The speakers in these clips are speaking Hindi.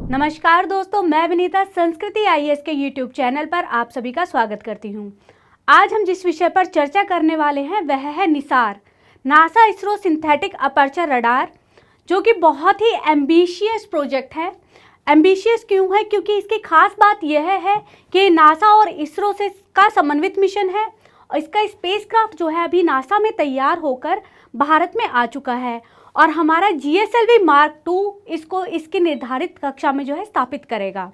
नमस्कार दोस्तों, मैं विनीता संस्कृति आईएएस के यूट्यूब चैनल पर आप सभी का स्वागत करती हूं। आज हम जिस विषय पर चर्चा करने वाले हैं वह है Nisar, NASA ISRO synthetic aperture radar, जो कि बहुत ही एम्बिशियस प्रोजेक्ट है। एम्बिशियस क्यों है? क्योंकि इसकी खास बात यह है कि नासा और इसरो से का समन्वित मिशन है और इसका स्पेसक्राफ्ट जो है अभी नासा में तैयार होकर भारत में आ चुका है और हमारा GSLV Mark 2 इसको इसकी निर्धारित कक्षा में जो है स्थापित करेगा।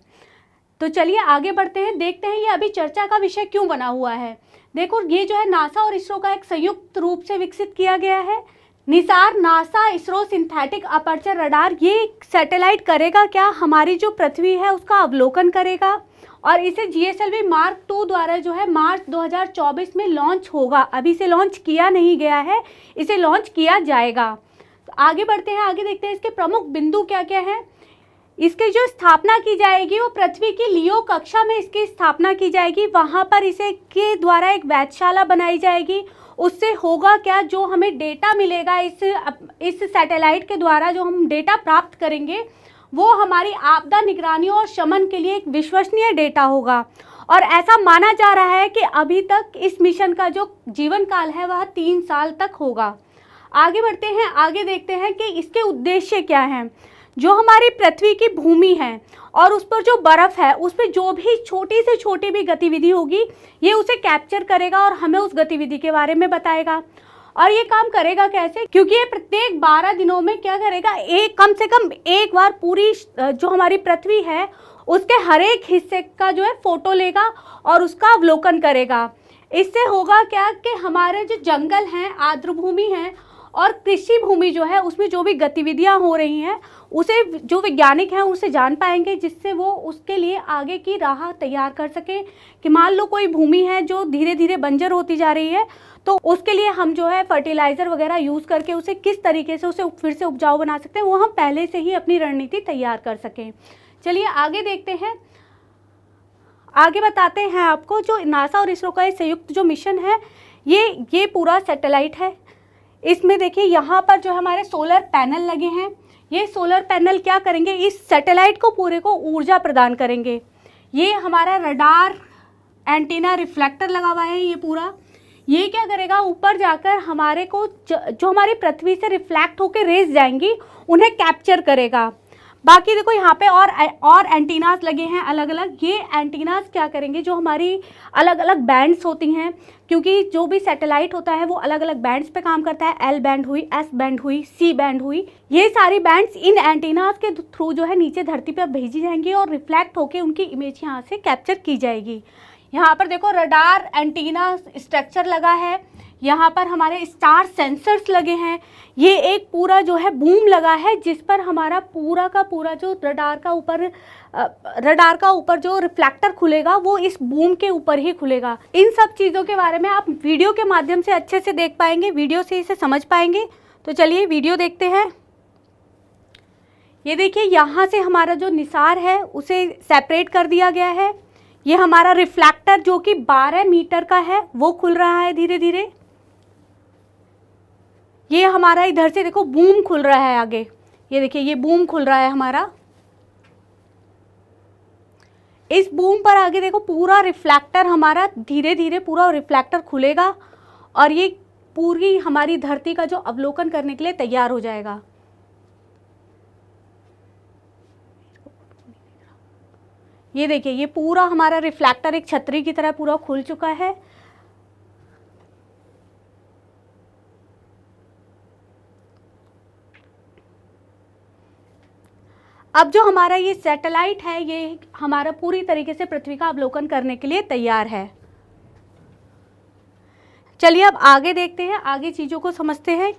तो चलिए आगे बढ़ते हैं, देखते हैं ये अभी चर्चा का विषय क्यों बना हुआ है। देखो, ये जो है नासा और इसरो का एक संयुक्त रूप से विकसित किया गया है। Nisar NASA ISRO synthetic aperture radar ये सैटेलाइट करेगा क्या? हमारी जो पृथ्वी है उसका अवलोकन करेगा और इसे GSLV Mark 2 द्वारा जो है मार्च 2024 में लॉन्च होगा। अभी से लॉन्च किया नहीं गया है, इसे लॉन्च किया जाएगा। तो आगे बढ़ते हैं, आगे देखते हैं इसके प्रमुख बिंदु क्या क्या हैं। इसकी जो स्थापना की जाएगी वो पृथ्वी की लियो कक्षा में इसकी स्थापना की जाएगी। वहाँ पर इसे के द्वारा एक वेधशाला बनाई जाएगी। उससे होगा क्या, जो हमें डेटा मिलेगा इस सैटेलाइट के द्वारा जो हम डेटा प्राप्त करेंगे वो हमारी आपदा निगरानी और शमन के लिए एक विश्वसनीय डेटा होगा। और ऐसा माना जा रहा है कि अभी तक इस मिशन का जो जीवन काल है वह 3 साल तक होगा। आगे बढ़ते हैं, आगे देखते हैं कि इसके उद्देश्य क्या हैं। जो हमारी पृथ्वी की भूमि है और उस पर जो बर्फ़ है उस पर जो भी छोटी से छोटी भी गतिविधि होगी ये उसे कैप्चर करेगा और हमें उस गतिविधि के बारे में बताएगा। और ये काम करेगा कैसे? क्योंकि ये प्रत्येक 12 दिनों में क्या करेगा, कम से कम एक बार पूरी जो हमारी पृथ्वी है उसके हर एक हिस्से का जो है फ़ोटो लेगा और उसका अवलोकन करेगा। इससे होगा क्या कि हमारे जो जंगल हैं, आर्द्रभूमि हैं और कृषि भूमि जो है उसमें जो भी गतिविधियां हो रही हैं उसे जो वैज्ञानिक हैं उसे जान पाएंगे, जिससे वो उसके लिए आगे की राह तैयार कर सकें। कि मान लो कोई भूमि है जो धीरे धीरे बंजर होती जा रही है तो उसके लिए हम जो है फर्टिलाइज़र वगैरह यूज़ करके उसे किस तरीके से उसे फिर से उपजाऊ बना सकते हैं, वो हम पहले से ही अपनी रणनीति तैयार कर सकें। चलिए आगे देखते हैं, आगे बताते हैं आपको जो नासा और इसरो का ये संयुक्त जो मिशन है ये पूरा सैटेलाइट है। इसमें देखिए यहाँ पर जो हमारे सोलर पैनल लगे हैं, ये सोलर पैनल क्या करेंगे, इस सैटेलाइट को पूरे को ऊर्जा प्रदान करेंगे। ये हमारा रडार एंटीना रिफ्लेक्टर लगा हुआ है, ये पूरा ये क्या करेगा, ऊपर जाकर हमारे को जो हमारी पृथ्वी से रिफ्लेक्ट होकर रेज जाएंगी उन्हें कैप्चर करेगा। बाकी देखो यहाँ पे और एंटीनास लगे हैं अलग अलग। ये एंटीनास क्या करेंगे, जो हमारी अलग अलग बैंड्स होती हैं, क्योंकि जो भी सैटेलाइट होता है वो अलग अलग बैंड्स पे काम करता है। L बैंड हुई, S बैंड हुई, C बैंड हुई, ये सारी बैंड्स इन एंटीनास के थ्रू जो है नीचे धरती पर भेजी जाएंगी और रिफ्लेक्ट होकर उनकी इमेज यहाँ से कैप्चर की जाएगी। यहाँ पर देखो रडार एंटीना स्ट्रक्चर लगा है, यहाँ पर हमारे स्टार सेंसर्स लगे हैं। ये एक पूरा जो है बूम लगा है जिस पर हमारा पूरा का पूरा जो रडार का ऊपर जो रिफ्लेक्टर खुलेगा वो इस बूम के ऊपर ही खुलेगा। इन सब चीज़ों के बारे में आप वीडियो के माध्यम से अच्छे से देख पाएंगे, वीडियो से इसे समझ पाएंगे। तो चलिए वीडियो देखते हैं। ये देखिए यहाँ से हमारा जो निसार है उसे सेपरेट कर दिया गया है। ये हमारा रिफ्लेक्टर जो कि 12 मीटर का है वो खुल रहा है धीरे धीरे। ये हमारा इधर से देखो बूम खुल रहा है आगे, ये देखिए ये बूम खुल रहा है हमारा। इस बूम पर आगे देखो पूरा रिफ्लेक्टर हमारा धीरे धीरे पूरा रिफ्लेक्टर खुलेगा और ये पूरी हमारी धरती का जो अवलोकन करने के लिए तैयार हो जाएगा। ये देखिए ये पूरा हमारा रिफ्लेक्टर एक छतरी की तरह पूरा खुल चुका है। अब जो हमारा ये सैटेलाइट है ये हमारा पूरी तरीके से पृथ्वी का अवलोकन करने के लिए तैयार है। चलिए अब आगे देखते हैं, आगे चीज़ों को समझते हैं।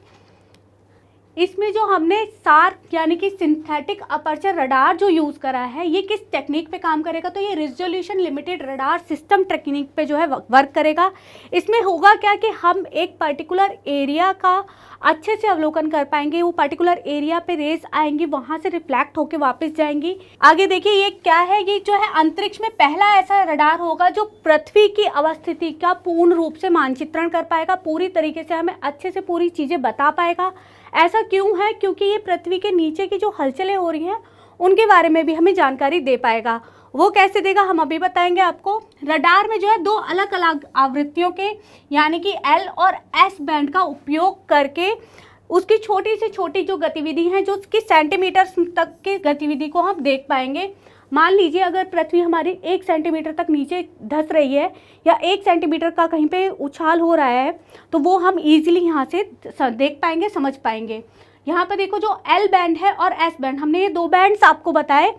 इसमें जो हमने सार यानी कि सिंथेटिक अपर्चर रडार जो यूज़ करा है ये किस टेक्निक पे काम करेगा, तो ये resolution limited radar system technique पे जो है वर्क करेगा। इसमें होगा क्या कि हम एक पर्टिकुलर एरिया का अच्छे से अवलोकन कर पाएंगे। वो पर्टिकुलर एरिया पे रेज आएंगी, वहाँ से रिफ्लेक्ट होके वापस जाएंगी। आगे देखिए ये क्या है, ये जो है अंतरिक्ष में पहला ऐसा रडार होगा जो पृथ्वी की अवस्थिति का पूर्ण रूप से मानचित्रण कर पाएगा, पूरी तरीके से हमें अच्छे से पूरी चीज़ें बता पाएगा। ऐसा क्यों है? क्योंकि ये पृथ्वी के नीचे की जो हलचलें हो रही हैं उनके बारे में भी हमें जानकारी दे पाएगा। वो कैसे देगा हम अभी बताएंगे आपको। रडार में जो है 2 अलग अलग आवृत्तियों के यानी कि L और S बैंड का उपयोग करके उसकी छोटी से छोटी जो गतिविधि है, जो उसकी सेंटीमीटर तक की गतिविधि को हम देख पाएंगे। मान लीजिए अगर पृथ्वी हमारी 1 सेंटीमीटर तक नीचे धंस रही है या 1 सेंटीमीटर का कहीं पे उछाल हो रहा है, तो वो हम इजीली यहाँ से देख पाएंगे, समझ पाएंगे। यहाँ पर देखो जो L बैंड है और S बैंड, हमने ये 2 बैंड्स आपको बताए।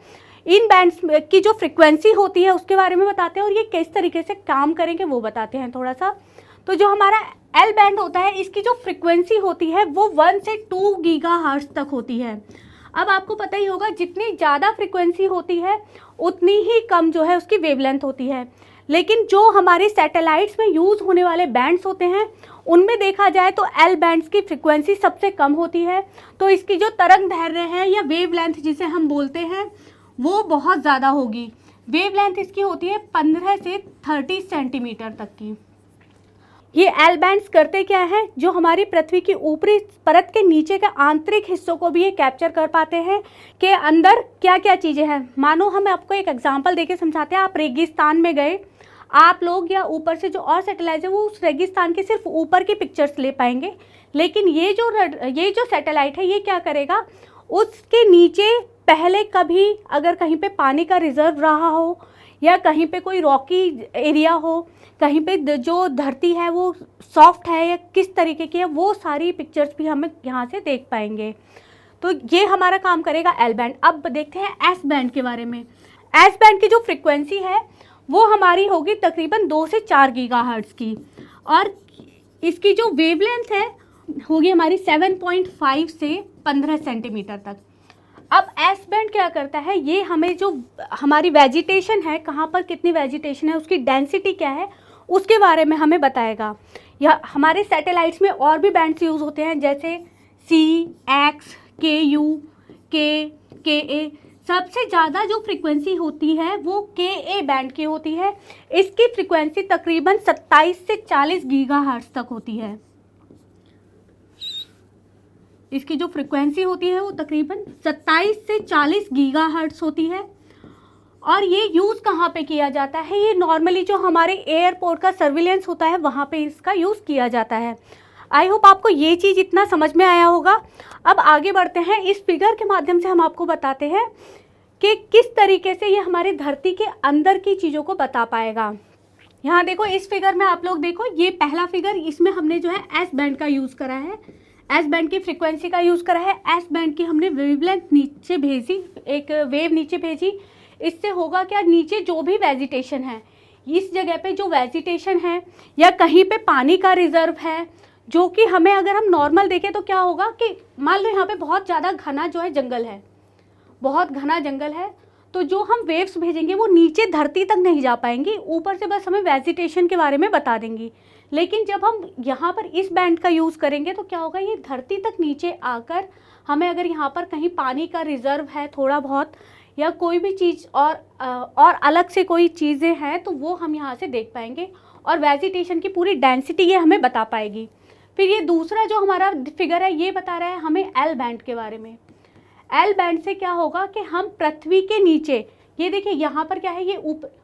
इन बैंड्स की जो फ्रिक्वेंसी होती है उसके बारे में बताते हैं और ये किस तरीके से काम करेंगे वो बताते हैं थोड़ा सा। तो जो हमारा L बैंड होता है, इसकी जो फ्रिक्वेंसी होती है वो 1 से 2 गीगाहर्ट्ज़ तक होती है। अब आपको पता ही होगा जितनी ज़्यादा फ्रिक्वेंसी होती है उतनी ही कम जो है उसकी वेवलेंथ होती है। लेकिन जो हमारे सैटेलाइट्स में यूज़ होने वाले बैंड्स होते हैं उनमें देखा जाए तो L बैंड्स की फ्रिक्वेंसी सबसे कम होती है। तो इसकी जो तरंग दैर्ध्य है या वेवलेंथ जिसे हम बोलते हैं वो बहुत ज़्यादा होगी। वेवलेंथ इसकी होती है 15 से 30 सेंटीमीटर तक की। ये L बैंड्स करते क्या है, जो हमारी पृथ्वी की ऊपरी परत के नीचे के आंतरिक हिस्सों को भी ये कैप्चर कर पाते हैं कि अंदर क्या क्या चीज़ें हैं। मानो हम आपको एक एग्जांपल देके समझाते हैं। आप रेगिस्तान में गए, आप लोग या ऊपर से जो और सैटेलाइट है वो उस रेगिस्तान के सिर्फ ऊपर की पिक्चर्स ले पाएंगे, लेकिन ये जो सैटेलाइट है ये क्या करेगा, उसके नीचे पहले कभी अगर कहीं पे पानी का रिजर्व रहा हो या कहीं पे कोई रॉकी एरिया हो, कहीं पे जो धरती है वो सॉफ्ट है या किस तरीके की है, वो सारी पिक्चर्स भी हमें यहाँ से देख पाएंगे। तो ये हमारा काम करेगा L बैंड। अब देखते हैं S बैंड के बारे में। S बैंड की जो फ्रिक्वेंसी है वो हमारी होगी तकरीबन 2 से 4 गीगाहर्ट्ज़ की और इसकी जो वेवलेंथ है होगी हमारी 7.5 से 15 सेंटीमीटर तक। अब S बैंड क्या करता है, ये हमें जो हमारी वेजिटेशन है, कहाँ पर कितनी वेजिटेशन है, उसकी डेंसिटी क्या है, उसके बारे में हमें बताएगा। या हमारे सैटेलाइट्स में और भी बैंड्स यूज़ होते हैं जैसे C, X, KU, K, KA। सबसे ज़्यादा जो फ्रिक्वेंसी होती है वो KA बैंड की होती है। इसकी फ्रिक्वेंसी तकरीबन 27 से 40 गीगाहर्ट्ज़ तक होती है। इसकी जो फ्रिक्वेंसी होती है वो तकरीबन 27 से 40 गीगाहर्ट्ज़ होती है। और ये यूज़ कहाँ पे किया जाता है, ये नॉर्मली जो हमारे एयरपोर्ट का सर्विलेंस होता है वहाँ पे इसका यूज़ किया जाता है। आई होप आपको ये चीज़ इतना समझ में आया होगा। अब आगे बढ़ते हैं, इस फिगर के माध्यम से हम आपको बताते हैं कि किस तरीके से ये हमारी धरती के अंदर की चीज़ों को बता पाएगा। यहाँ देखो, इस फिगर में आप लोग देखो, ये पहला फिगर, इसमें हमने जो है S बैंड का यूज़ करा है, S बैंड की फ्रिक्वेंसी का यूज़ करा है। S बैंड की हमने वेवलेंथ नीचे भेजी, एक वेव नीचे भेजी। इससे होगा क्या, नीचे जो भी वेजिटेशन है, इस जगह पे जो वेजिटेशन है या कहीं पे पानी का रिजर्व है, जो कि हमें अगर हम नॉर्मल देखें तो क्या होगा कि मान लो यहाँ पे बहुत ज़्यादा घना जो है जंगल है, बहुत घना जंगल है, तो जो हम वेव्स भेजेंगे वो नीचे धरती तक नहीं जा पाएंगी, ऊपर से बस हमें वेजिटेशन के बारे में बता देंगी। लेकिन जब हम यहाँ पर इस बैंड का यूज़ करेंगे तो क्या होगा, ये धरती तक नीचे आकर हमें अगर यहाँ पर कहीं पानी का रिजर्व है थोड़ा बहुत या कोई भी चीज़ और अलग से कोई चीज़ें हैं तो वो हम यहाँ से देख पाएंगे और वेजिटेशन की पूरी डेंसिटी ये हमें बता पाएगी। फिर ये दूसरा जो हमारा फिगर है ये बता रहा है हमें L बैंड के बारे में। L बैंड से क्या होगा कि हम पृथ्वी के नीचे, ये देखिए यहाँ पर क्या है, ये ऊपर,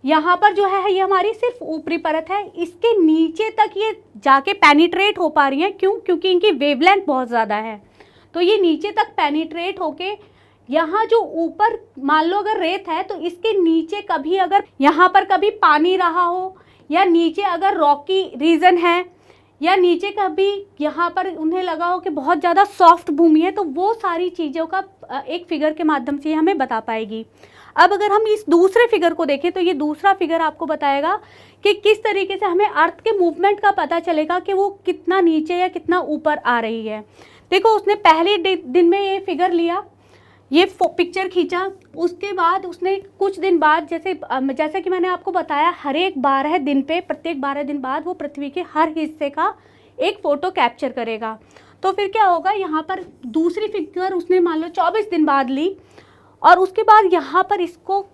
यहाँ पर जो है ये हमारी सिर्फ ऊपरी परत है, इसके नीचे तक ये जाके पेनिट्रेट हो पा रही है। क्यों? क्योंकि इनकी वेवलेंथ बहुत ज़्यादा है, तो ये नीचे तक पेनिट्रेट होके यहाँ जो ऊपर मान लो अगर रेत है तो इसके नीचे कभी अगर यहाँ पर कभी पानी रहा हो या नीचे अगर रॉकी रीजन है या नीचे कभी यहाँ पर उन्हें लगा हो कि बहुत ज़्यादा सॉफ्ट भूमि है, तो वो सारी चीज़ों का एक फिगर के माध्यम से हमें बता पाएगी। अब अगर हम इस दूसरे फिगर को देखें तो ये दूसरा फिगर आपको बताएगा कि किस तरीके से हमें अर्थ के मूवमेंट का पता चलेगा कि वो कितना नीचे या कितना ऊपर आ रही है। देखो, उसने पहले दिन में ये फिगर लिया, ये पिक्चर खींचा, उसके बाद उसने कुछ दिन बाद जैसे कि मैंने आपको बताया हर एक 12 दिन पे, प्रत्येक 12 दिन बाद वो पृथ्वी के हर हिस्से का एक फ़ोटो कैप्चर करेगा। तो फिर क्या होगा, यहाँ पर दूसरी फिगर उसने मान लो 24 दिन बाद ली और उसके बाद यहाँ पर इसको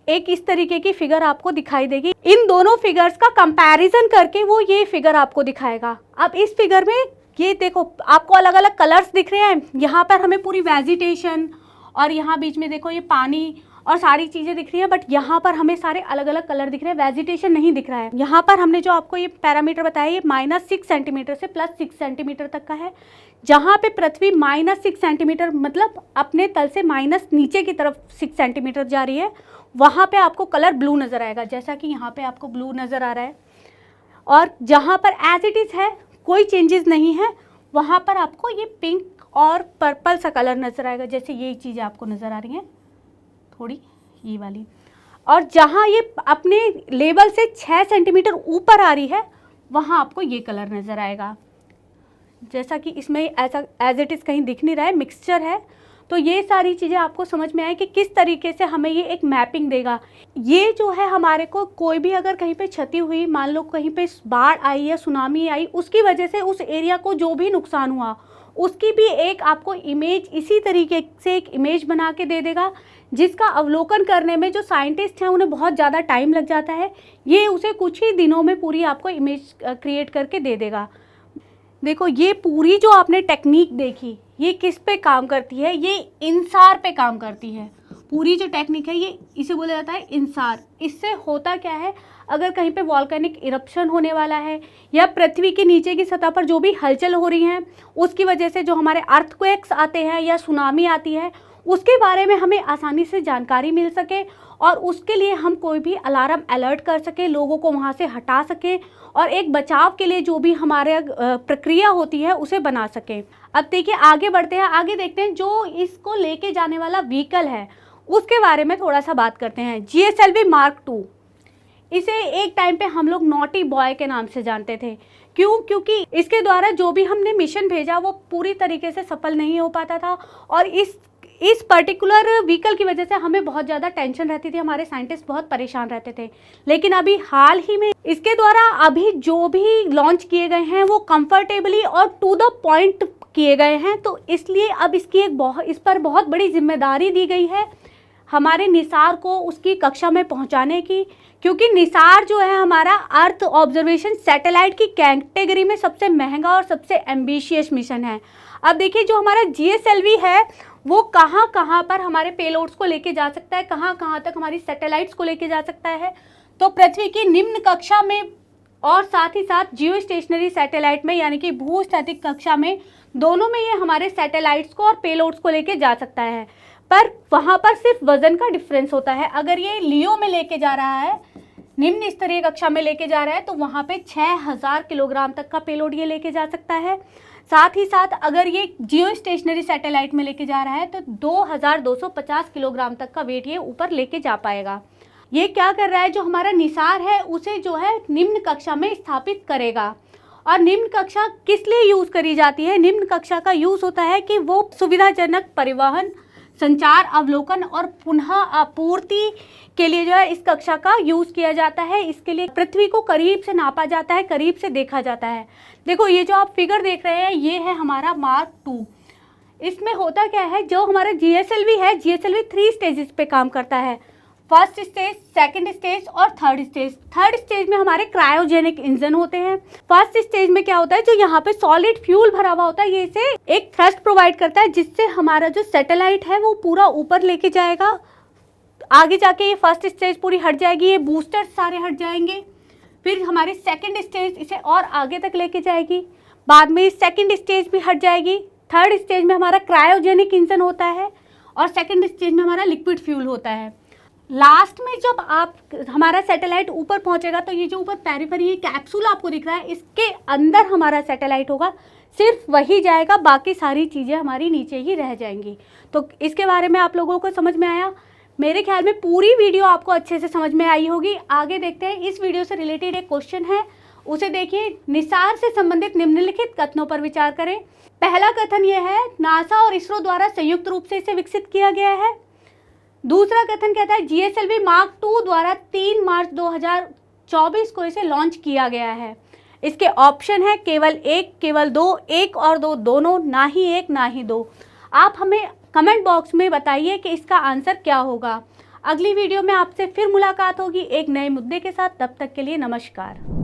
एक इस तरीके की फिगर आपको दिखाई देगी। इन दोनों फिगर्स का कंपैरिजन करके वो ये फिगर आपको दिखाएगा। अब इस फिगर में ये देखो आपको अलग अलग कलर्स दिख रहे हैं, यहाँ पर हमें पूरी वेजिटेशन और यहाँ बीच में देखो ये पानी और सारी चीज़ें दिख रही हैं, बट यहाँ पर हमें सारे अलग अलग कलर दिख रहे हैं, वेजिटेशन नहीं दिख रहा है। यहाँ पर हमने जो आपको ये पैरामीटर बताया ये -6 सेंटीमीटर से +6 सेंटीमीटर तक का है। जहाँ पे पृथ्वी -6 सेंटीमीटर मतलब अपने तल से माइनस नीचे की तरफ 6 सेंटीमीटर जा रही है, वहाँ पे आपको कलर ब्लू नज़र आएगा, जैसा कि यहाँ पे आपको ब्लू नज़र आ रहा है। और जहाँ पर एज इट इज़ है कोई चेंजेस नहीं है, वहाँ पर आपको ये पिंक और पर्पल सा कलर नज़र आएगा, जैसे ये चीज़ें आपको नज़र आ रही हैं थोड़ी ये वाली। और जहाँ ये अपने लेवल से 6 सेंटीमीटर ऊपर आ रही है वहाँ आपको ये कलर नज़र आएगा, जैसा कि इसमें ऐसा एज इट इज़ कहीं दिख नहीं रहा है, मिक्सचर है। तो ये सारी चीज़ें आपको समझ में आए कि किस तरीके से हमें ये एक मैपिंग देगा। ये जो है हमारे को कोई भी अगर कहीं पे क्षति हुई, मान लो कहीं पे बाढ़ आई या सुनामी आई, उसकी वजह से उस एरिया को जो भी नुकसान हुआ उसकी भी एक आपको इमेज इसी तरीके से एक इमेज बना के दे देगा, जिसका अवलोकन करने में जो साइंटिस्ट हैं उन्हें बहुत ज़्यादा टाइम लग जाता है, ये उसे कुछ ही दिनों में पूरी आपको इमेज क्रिएट करके दे देगा। देखो ये पूरी जो आपने टेक्निक देखी ये किस पे काम करती है, ये इंसार पे काम करती है। पूरी जो टेक्निक है ये इसे बोला जाता है इंसार। इससे होता क्या है, अगर कहीं पे वॉल्केनिक इरप्शन होने वाला है या पृथ्वी के नीचे की सतह पर जो भी हलचल हो रही है उसकी वजह से जो हमारे अर्थक्वेक्स आते हैं या सुनामी आती है उसके बारे में हमें आसानी से जानकारी मिल सके और उसके लिए हम कोई भी अलार्म अलर्ट कर सके, लोगों को वहाँ से हटा सके और एक बचाव के लिए जो भी हमारे प्रक्रिया होती है उसे बना सके। अब देखिए आगे बढ़ते हैं, आगे देखते हैं जो इसको लेके जाने वाला व्हीकल है उसके बारे में थोड़ा सा बात करते हैं। GSLV Mark II, इसे एक टाइम पे हम लोग नॉटी बॉय के नाम से जानते थे। क्यों? क्योंकि इसके द्वारा जो भी हमने मिशन भेजा वो पूरी तरीके से सफल नहीं हो पाता था और इस पर्टिकुलर व्हीकल की वजह से हमें बहुत ज़्यादा टेंशन रहती थी, हमारे साइंटिस्ट बहुत परेशान रहते थे। लेकिन अभी हाल ही में इसके द्वारा अभी जो भी लॉन्च किए गए हैं वो कंफर्टेबली और टू द पॉइंट किए गए हैं, तो इसलिए अब इसकी इस पर बहुत बड़ी जिम्मेदारी दी गई है हमारे निसार को उसकी कक्षा में पहुंचाने की, क्योंकि निसार जो है हमारा अर्थ ऑब्जर्वेशन सैटेलाइट की कैटेगरी में सबसे महंगा और सबसे एम्बिशियस मिशन है। अब देखिए जो हमारा GSLV है वो कहाँ कहाँ पर हमारे पेलोड्स को लेके जा सकता है, कहाँ कहाँ तक हमारी सैटेलाइट्स को लेके जा सकता है। तो पृथ्वी की निम्न कक्षा में और साथ ही साथ जियो स्टेशनरी सैटेलाइट में यानी कि भूस्थैतिक कक्षा में, दोनों में ये हमारे सैटेलाइट्स को और पेलोड्स को लेके जा सकता है। पर वहाँ पर सिर्फ वजन का डिफरेंस होता है। अगर ये लियो में लेके जा रहा है, निम्न स्तरीय कक्षा में लेके जा रहा है, तो वहाँ पे 6000 किलोग्राम तक का पेलोड ये लेके जा सकता है। साथ ही साथ अगर ये जियो स्टेशनरी सैटेलाइट में लेके जा रहा है तो 2250 किलोग्राम तक का वेट ये ऊपर लेके जा पाएगा। ये क्या कर रहा है, जो हमारा निसार है उसे जो है निम्न कक्षा में स्थापित करेगा। और निम्न कक्षा किस लिए यूज़ करी जाती है? निम्न कक्षा का यूज़ होता है कि वो सुविधाजनक परिवहन, संचार, अवलोकन और पुनः आपूर्ति के लिए जो है इस कक्षा का यूज़ किया जाता है। इसके लिए पृथ्वी को करीब से नापा जाता है, करीब से देखा जाता है। देखो ये जो आप फिगर देख रहे हैं ये है हमारा Mark II। इसमें होता क्या है, जो हमारा GSLV है, GSLV 3 स्टेजेस पे काम करता है। फर्स्ट स्टेज, सेकंड स्टेज और थर्ड स्टेज। थर्ड स्टेज में हमारे क्रायोजेनिक इंजन होते हैं। फर्स्ट स्टेज में क्या होता है, जो यहाँ पे सॉलिड फ्यूल भरा हुआ होता है, ये इसे एक थ्रस्ट प्रोवाइड करता है जिससे हमारा जो सैटेलाइट है वो पूरा ऊपर लेके जाएगा। आगे जाके ये फर्स्ट स्टेज पूरी हट जाएगी, ये बूस्टर सारे हट जाएंगे। फिर हमारी सेकंड स्टेज इसे और आगे तक लेके जाएगी, बाद में सेकंड स्टेज भी हट जाएगी। थर्ड स्टेज में हमारा क्रायोजेनिक इंजन होता है और सेकंड स्टेज में हमारा लिक्विड फ्यूल होता है। लास्ट में जब आप हमारा सैटेलाइट ऊपर पहुंचेगा तो ये जो ऊपर पेरिफेरी ये कैप्सूल आपको दिख रहा है, इसके अंदर हमारा सैटेलाइट होगा, सिर्फ वही जाएगा, बाकी सारी चीज़ें हमारी नीचे ही रह जाएंगी। तो इसके बारे में आप लोगों को समझ में आया? मेरे ख्याल में पूरी वीडियो आपको अच्छे से समझ में आई होगी। आगे देखते हैं, इस वीडियो से रिलेटेड एक क्वेश्चन है, उसे देखिए। निसार से संबंधित निम्नलिखित कथनों पर विचार करें। पहला कथन यह है, नासा और इसरो द्वारा संयुक्त रूप से इसे विकसित किया गया है। दूसरा कथन कहता है GSLV Mark II द्वारा 3 मार्च 2024 को इसे लॉन्च किया गया है। इसके ऑप्शन है केवल 1, केवल 2, 1 और 2 दोनों, ना ही 1 ना ही 2। आप हमें कमेंट बॉक्स में बताइए कि इसका आंसर क्या होगा। अगली वीडियो में आपसे फिर मुलाकात होगी एक नए मुद्दे के साथ। तब तक के लिए नमस्कार।